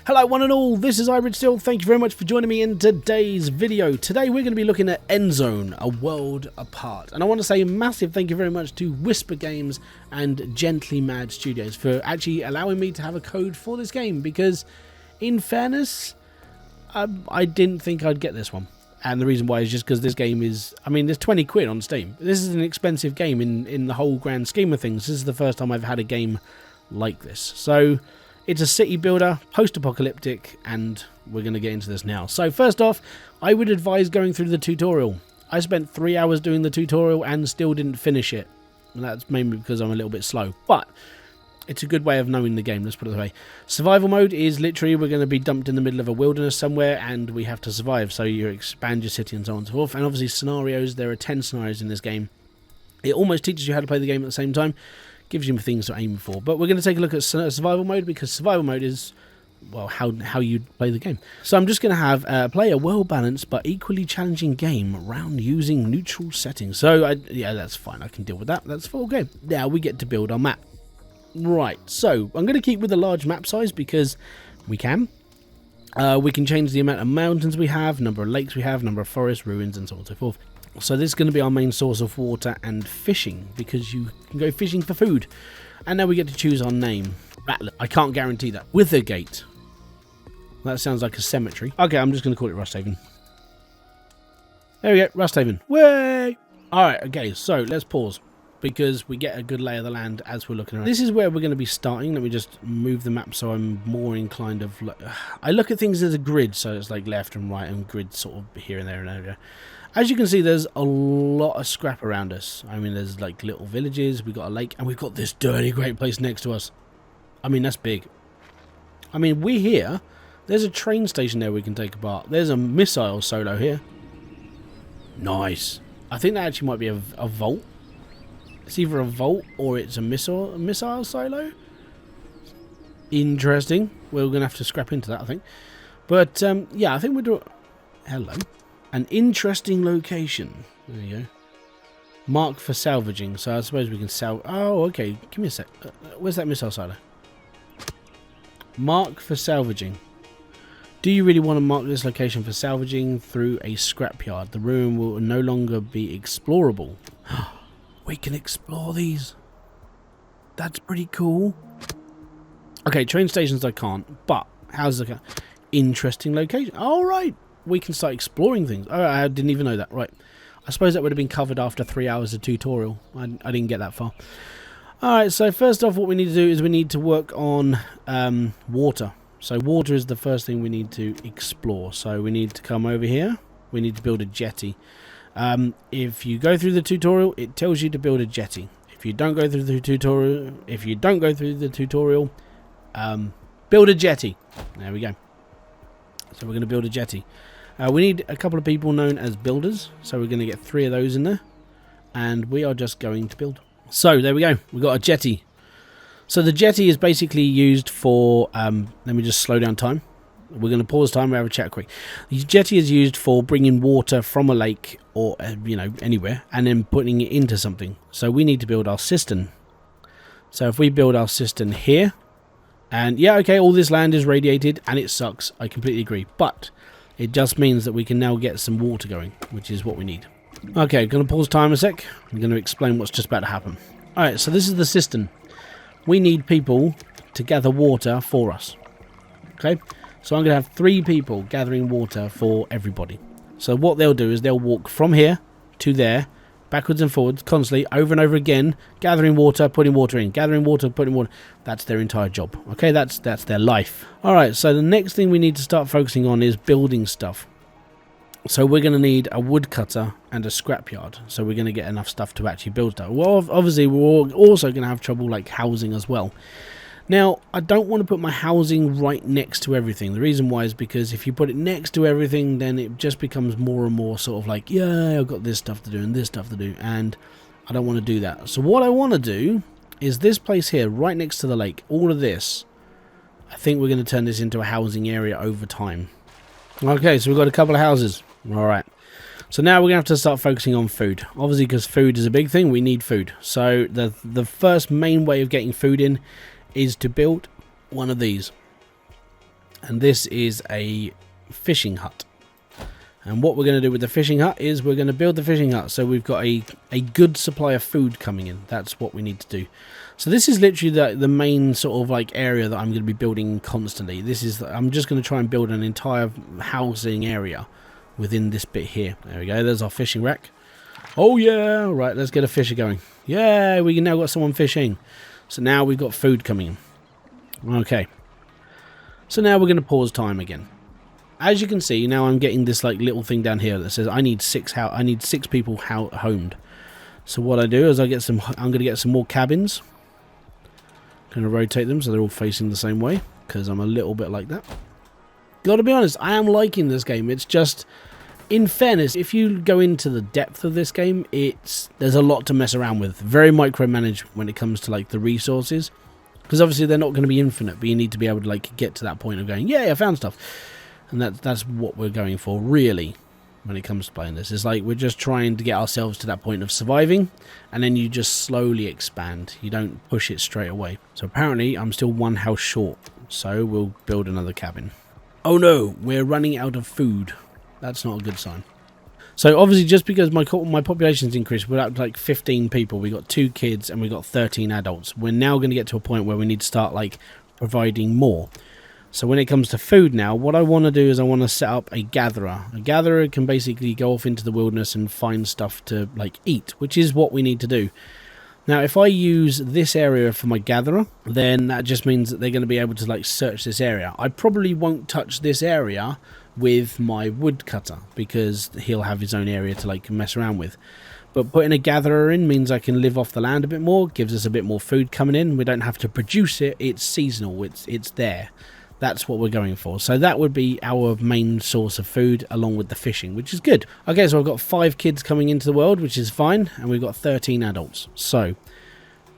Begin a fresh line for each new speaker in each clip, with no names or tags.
Hello one and all, this is Hybridsteel. Thank you very much for joining me in today's video. Today we're going to be looking at Endzone, A World Apart. And I want to say a massive thank you very much to Whisper Games and Gently Mad Studios for actually allowing me to have a code for this game, because in fairness, I didn't think I'd get this one. And the reason why is just because this game is, I mean, there's 20 quid on Steam. This is an expensive game in the whole grand scheme of things. This is the first time I've had a game like this. So it's a city builder, post-apocalyptic, and we're going to get into this now. So first off, I would advise going through the tutorial. I spent 3 hours doing the tutorial and still didn't finish it. And that's mainly because I'm a little bit slow. But it's a good way of knowing the game, let's put it that way. Survival mode is literally we're going to be dumped in the middle of a wilderness somewhere and we have to survive. So you expand your city and so on and so forth. And obviously scenarios, there are 10 scenarios in this game. It almost teaches you how to play the game at the same time. Gives you things to aim for. But we're going to take a look at survival mode, because survival mode is, well, how you play the game. So I'm just going to have play a well-balanced but equally challenging game around using neutral settings. So yeah, that's fine. I can deal with that. That's full game. Now we get to build our map. Right, so I'm going to keep with a large map size because we can. We can change the amount of mountains we have, number of lakes we have, number of forests, ruins, and so on and so forth. So this is going to be our main source of water and fishing, because you can go fishing for food. And now we get to choose our name. Rattler. I can't guarantee that. Withergate. That sounds like a cemetery. Okay, I'm just going to call it Rusthaven. There we go, Rusthaven. Way! Alright, okay, so let's pause, because we get a good lay of the land as we're looking around. This is where we're going to be starting. Let me just move the map so I'm more inclined of... I look at things as a grid, so it's like left and right and grid sort of here and there and there. As you can see, there's a lot of scrap around us. I mean, there's like little villages, we've got a lake, and we've got this dirty great place next to us. I mean, that's big. I mean, we're here. There's a train station there we can take apart. There's a missile silo here. Nice. I think that actually might be a vault. It's either a vault or it's a missile silo. Interesting. We're going to have to scrap into that, I think. But, yeah, I think we're doing... Hello. An interesting location. There you go. Mark for salvaging. So I suppose we can Oh, okay. Give me a sec. Where's that missile silo? Mark for salvaging. Do you really want to mark this location for salvaging through a scrapyard? The ruin will no longer be explorable. We can explore these. That's pretty cool. Okay, train stations I can't. But how's the... Interesting location. All right. We can start exploring things. Oh, I didn't even know that. Right. I suppose that would have been covered after 3 hours of tutorial. I didn't get that far. Alright, so first off what we need to do is we need to work on water. So water is the first thing we need to explore. So we need to come over here. We need to build a jetty. If you go through the tutorial, it tells you to build a jetty. If you don't go through the tutorial, build a jetty. There we go. So we're going to build a jetty. We need a couple of people known as builders, so we're going to get 3 of those in there, and we are just going to build. So there we go, we've got a jetty. So the jetty is basically used for, let me just slow down time. We're going to pause time and have a chat quick. The jetty is used for bringing water from a lake or, you know, anywhere, and then putting it into something. So we need to build our cistern. So if we build our cistern here, and yeah, okay, all this land is radiated and it sucks, I completely agree, but it just means that we can now get some water going, which is what we need. Okay, going to pause time a sec. I'm going to explain what's just about to happen. Alright, so this is the cistern. We need people to gather water for us. Okay, so I'm going to have 3 people gathering water for everybody. So what they'll do is they'll walk from here to there, backwards and forwards, constantly, over and over again, gathering water, putting water in, gathering water, putting water. That's their entire job. Okay, that's their life. Alright, so the next thing we need to start focusing on is building stuff. So we're going to need a woodcutter and a scrapyard. So we're going to get enough stuff to actually build stuff. Well, obviously, we're also going to have trouble like housing as well. Now, I don't want to put my housing right next to everything. The reason why is because if you put it next to everything, then it just becomes more and more sort of like, yeah, I've got this stuff to do and this stuff to do, and I don't want to do that. So what I want to do is this place here, right next to the lake, all of this, I think we're going to turn this into a housing area over time. Okay, so we've got a couple of houses. Alright. So now we're going to have to start focusing on food. Obviously, because food is a big thing, we need food. So the first main way of getting food in is to build one of these. And this is a fishing hut. And what we're going to do with the fishing hut is we're going to build the fishing hut so we've got a good supply of food coming in. That's what we need to do. So this is literally the main sort of like area that I'm going to be building constantly. I'm just going to try and build an entire housing area within this bit here. There we go. There's our fishing rack. Oh yeah. Right, let's get a fisher going. Yeah, we now got someone fishing. So now we've got food coming in. Okay. So now we're going to pause time again. As you can see, now I'm getting this like little thing down here that says I need six people homed. So what I do is I'm going to get some more cabins. Going to rotate them so they're all facing the same way because I'm a little bit like that. Got to be honest, I am liking this game. It's just, in fairness, if you go into the depth of this game, there's a lot to mess around with. Very micromanaged when it comes to like the resources, because obviously they're not going to be infinite, but you need to be able to like get to that point of going, yeah, I found stuff. And that's what we're going for, really, when it comes to playing this. It's like we're just trying to get ourselves to that point of surviving, and then you just slowly expand. You don't push it straight away. So apparently I'm still one house short, so we'll build another cabin. Oh no, we're running out of food. That's not a good sign. So obviously just because my population's increased, we're up to like 15 people. We got 2 kids and we got 13 adults. We're now going to get to a point where we need to start like providing more. So when it comes to food now, what I want to do is I want to set up a gatherer. A gatherer can basically go off into the wilderness and find stuff to like eat, which is what we need to do. Now, if I use this area for my gatherer, then that just means that they're going to be able to like search this area. I probably won't touch this area with my woodcutter because he'll have his own area to like mess around with. But putting a gatherer in means I can live off the land a bit more, gives us a bit more food coming in. We don't have to produce it. It's seasonal. It's there. That's what we're going for. So that would be our main source of food along with the fishing, which is good. Okay, so I've got 5 kids coming into the world, which is fine. And we've got 13 adults. So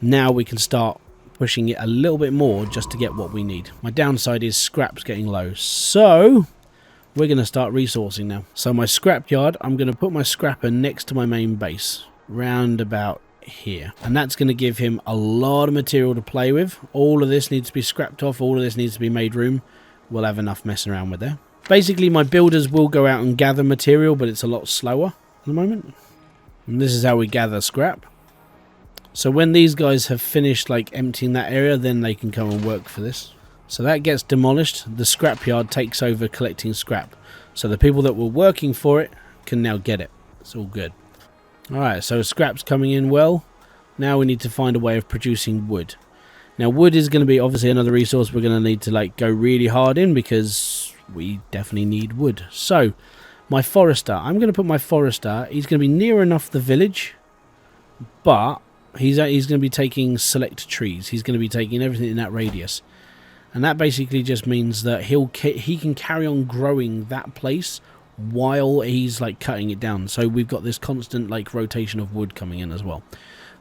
now we can start pushing it a little bit more just to get what we need. My downside is scrap's getting low. So we're going to start resourcing now. So my scrapyard, I'm going to put my scrapper next to my main base, round about here, and that's going to give him a lot of material to play with. All of this needs to be scrapped off, all of this needs to be made room. We'll have enough messing around with there. Basically my builders will go out and gather material, but it's a lot slower at the moment. And this is how we gather scrap. So when these guys have finished like emptying that area, then they can come and work for this. So that gets demolished. The scrapyard takes over collecting scrap, so the people that were working for it can now get it. It's all good. Alright, so scrap's coming in well. Now we need to find a way of producing wood. Now wood is going to be obviously another resource we're going to need to like go really hard in because we definitely need wood. So my forester, I'm going to put my forester, he's going to be near enough the village, but he's going to be taking select trees. He's going to be taking everything in that radius. And that basically just means that he can carry on growing that place while he's like cutting it down. So we've got this constant like rotation of wood coming in as well.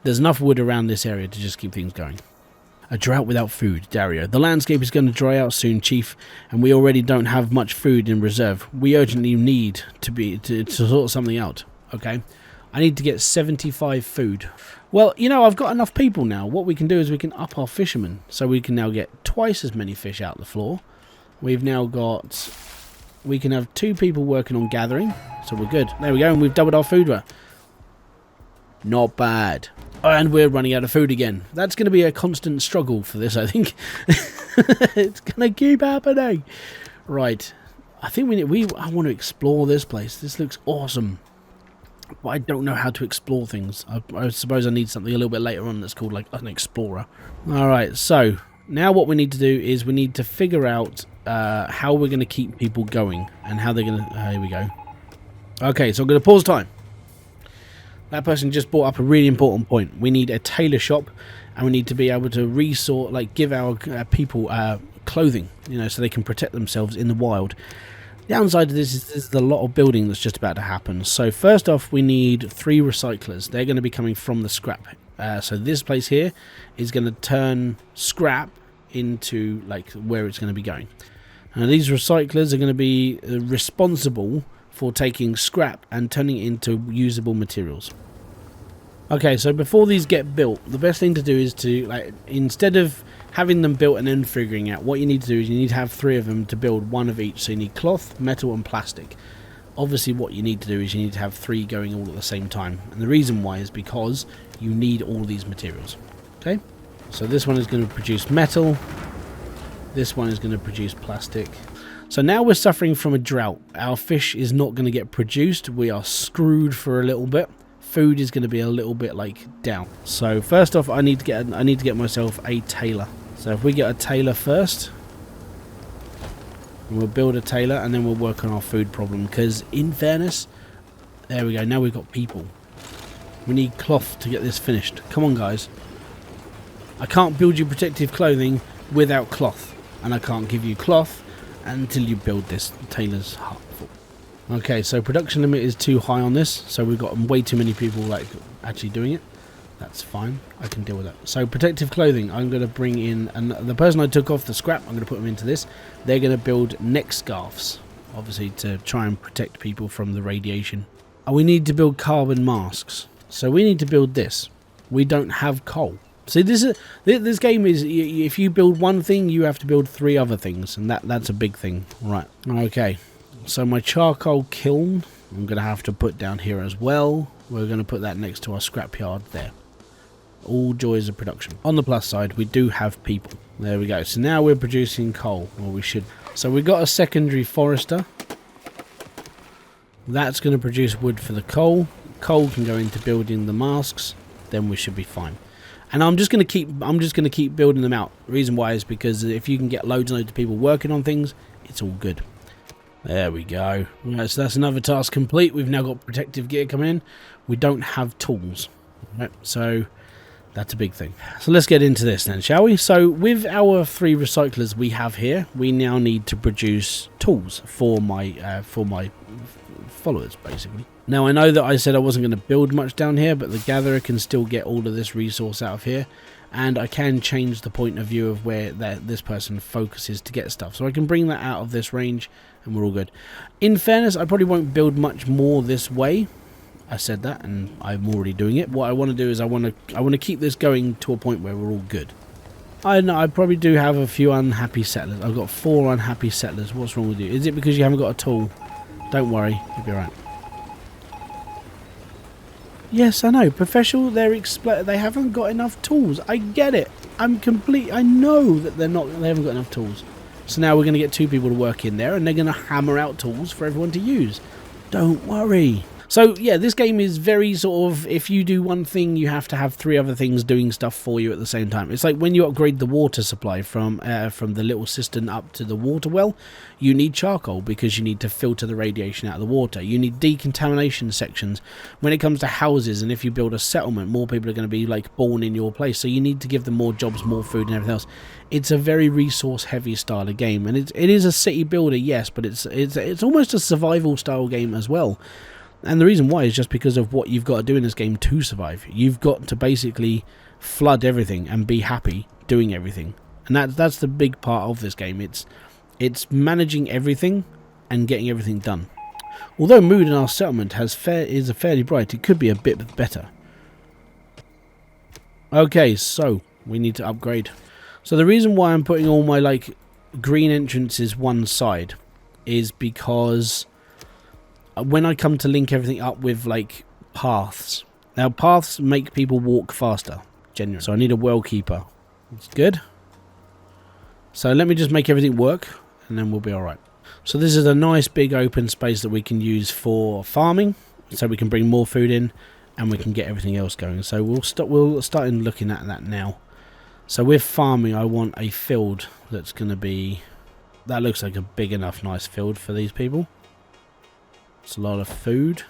There's enough wood around this area to just keep things going. A drought without food, Dario. The landscape is going to dry out soon, Chief, and we already don't have much food in reserve. We urgently need to sort something out. Okay, I need to get 75 food. Well, you know, I've got enough people now. What we can do is we can up our fishermen, so we can now get twice as many fish out the floor. We've now got... We can have 2 people working on gathering, so we're good. There we go, and we've doubled our food. Not bad. And we're running out of food again. That's going to be a constant struggle for this, I think. It's going to keep happening. Right. I think I want to explore this place. This looks awesome. But I don't know how to explore things. I suppose I need something a little bit later on that's called like an explorer. Alright, so now what we need to do is we need to figure out how we're going to keep people going and how they're going to... here we go. Okay, so I'm going to pause time. That person just brought up a really important point. We need a tailor shop, and we need to be able to resort, like give our people clothing, you know, so they can protect themselves in the wild. The downside of this is there's a lot of building that's just about to happen. So first off, we need 3 recyclers. They're going to be coming from the scrap. So this place here is going to turn scrap into like where it's going to be going. And these recyclers are going to be responsible for taking scrap and turning it into usable materials. Okay, so before these get built, the best thing to do is to, like, instead of having them built and then figuring out what you need to do is you need to have 3 of them to build 1 of each. So you need cloth, metal and plastic. Obviously what you need to do is you need to have 3 going all at the same time, and the reason why is because you need all these materials. Okay, so this one is going to produce metal, this one is going to produce plastic. So now we're suffering from a drought. Our fish is not going to get produced. We are screwed for a little bit. Food is going to be a little bit like down. So first off, I need to get myself a tailor. So if we get a tailor first, we'll build a tailor and then we'll work on our food problem, because in fairness, there we go, now we've got people. We need cloth to get this finished. Come on guys. I can't build you protective clothing without cloth, and I can't give you cloth until you build this tailor's hut. Okay, so production limit is too high on this, so we've got way too many people like actually doing it. That's fine, I can deal with that. So protective clothing, I'm going to bring in, and the person I took off the scrap, I'm going to put them into this. They're going to build neck scarves, obviously to try and protect people from the radiation. We need to build carbon masks, so we need to build this. We don't have coal. See, this game is, if you build one thing, you have to build 3 other things, and that's a big thing. Right, okay. So my charcoal kiln, I'm going to have to put down here as well. We're going to put that next to our scrapyard there. All joys of production. On the plus side, we do have people. There we go. So now we're producing coal, or we should. So we've got a secondary forester. That's going to produce wood for the coal. Coal can go into building the masks. Then we should be fine. And I'm just going to keep building them out. The reason why is because if you can get loads and loads of people working on things, it's all good. There we go. Right, so that's another task complete. We've now got protective gear coming in. We don't have tools. Right, so that's a big thing. So let's get into this then, shall we? So with our 3 recyclers we have here, we now need to produce tools for my followers, basically. Now I know that I said I wasn't going to build much down here, but the gatherer can still get all of this resource out of here. And I can change the point of view of where this person focuses to get stuff. So I can bring that out of this range and we're all good. In fairness, I probably won't build much more this way. I said that and I'm already doing it. What I want to do is I want to keep this going to a point where we're all good. I know I probably do have a few unhappy settlers. I've got 4 unhappy settlers. What's wrong with you? Is it because you haven't got a tool? Don't worry, you'll be alright. Yes, I know. Professional, they haven't got enough tools. I get it. I know that they haven't got enough tools. So now we're going to get 2 people to work in there, and they're going to hammer out tools for everyone to use. Don't worry. So yeah, this game is very sort of, if you do one thing, you have to have 3 other things doing stuff for you at the same time. It's like when you upgrade the water supply from the little cistern up to the water well, you need charcoal because you need to filter the radiation out of the water. You need decontamination sections when it comes to houses, and if you build a settlement, more people are going to be like born in your place, so you need to give them more jobs, more food and everything else. It's a very resource heavy style of game, and it is a city builder, yes, but it's almost a survival style game as well. And the reason why is just because of what you've got to do in this game to survive. You've got to basically flood everything and be happy doing everything. And that's the big part of this game. It's managing everything and getting everything done. Although mood in our settlement is fairly bright, it could be a bit better. Okay, so we need to upgrade. So the reason why I'm putting all my like green entrances one side is because when I come to link everything up with like paths. Now paths make people walk faster, genuinely. So I need a well keeper. That's good. So let me just make everything work and then we'll be alright. So this is a nice big open space that we can use for farming. So we can bring more food in and we can get everything else going. So we'll start in looking at that now. So with farming, I want a field that's going to be, that looks like a big enough nice field for these people. It's a lot of food.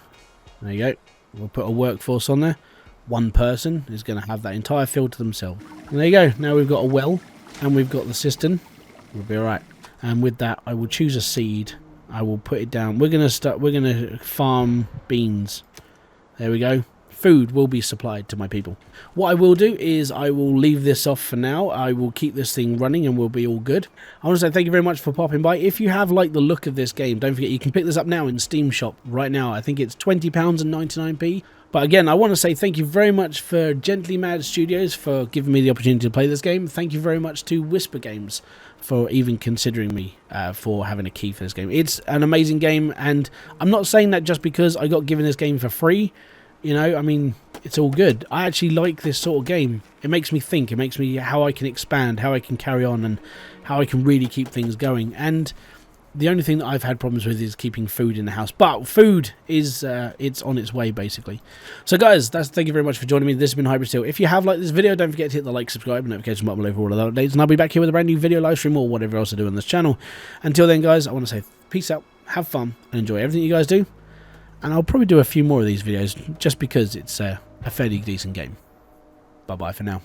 There you go. We'll put a workforce on there. 1 person is going to have that entire field to themselves. And there you go. Now we've got a well and we've got the cistern. We'll be alright. And with that, I will choose a seed. I will put it down. We're going to farm beans. There we go. Food will be supplied to my people. What I will do is I will leave this off for now. I will keep this thing running and we'll be all good. I want to say thank you very much for popping by. If you have liked the look of this game, don't forget you can pick this up now in Steam Shop right now. I think it's £20.99. But again, I want to say thank you very much for Gently Mad Studios for giving me the opportunity to play this game. Thank you very much to Whisper Games for even considering me for having a key for this game. It's an amazing game, and I'm not saying that just because I got given this game for free. You know, I mean, it's all good. I actually like this sort of game. It makes me think. It makes me how I can expand, how I can carry on, and how I can really keep things going. And the only thing that I've had problems with is keeping food in the house. But food is it's on its way, basically. So, guys, thank you very much for joining me. This has been Hybridsteel. If you have liked this video, don't forget to hit the like, subscribe, and notification button below for all of the updates. And I'll be back here with a brand new video, live stream, or whatever else I do on this channel. Until then, guys, I want to say peace out, have fun, and enjoy everything you guys do. And I'll probably do a few more of these videos just because it's a fairly decent game. Bye-bye for now.